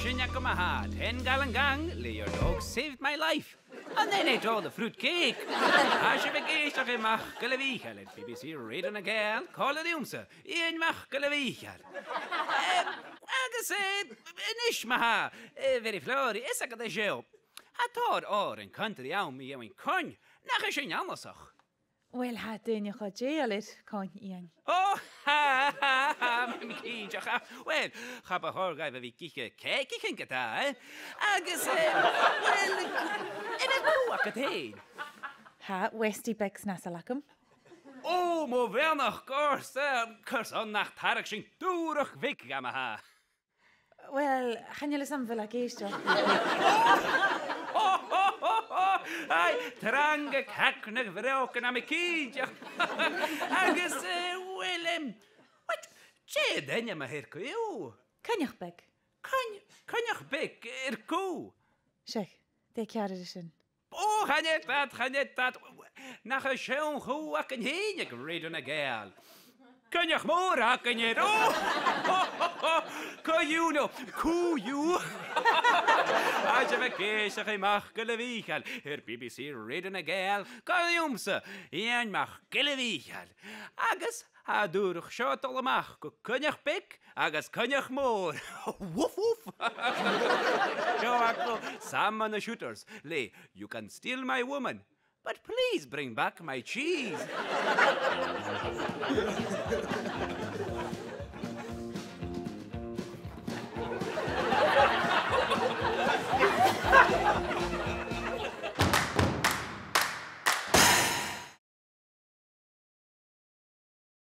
Shinyakamaha, 10 gallon gang, your dog saved my life. And then ate all the fruit cake. As je begeesterd in mag gelewiegel. Het BBC Radio na Gael, call it umse. In mag gelewiegel. Agus, nish maha, very flori, is a gada show. I thought or in country aan me in con. Nach is in andersach. Wel, ha dyn i'ch o jail it, con Ian. Oh, ha, mijn kindje. Wel, ga bij haar gaan we kijken in geta, hè? Agus, wel, in het boek het heen. Ha, Westie Becks nasalakam. Oh, maar wel nog kurs on nach tarig sin dúrach vik gama ha. Wel, gaan jullie samen wel geestje? Ai, trange kaknig vroken aan mijn kindje. Agus, wel, wat? Tje, den je maar herkoe. Kan je Beck? Kan je bek, herkoe? Zeg, denk je er eens in. Oh, ga je dat. Nach een schoon goed ak een heen, ik reed een geil. Kan je moor hakken je? Kan je nou? Koe je? Als je verkeerd geen mag wiegel. Her BBC reden een geil. Kan je omse? En mag wiegel. Agus, ha door schot allemaal. Kan je pik? Agus kan je moor? Woef woef. Zo akko, samen de shooters. Le, you can steal my woman. But please bring back my cheese.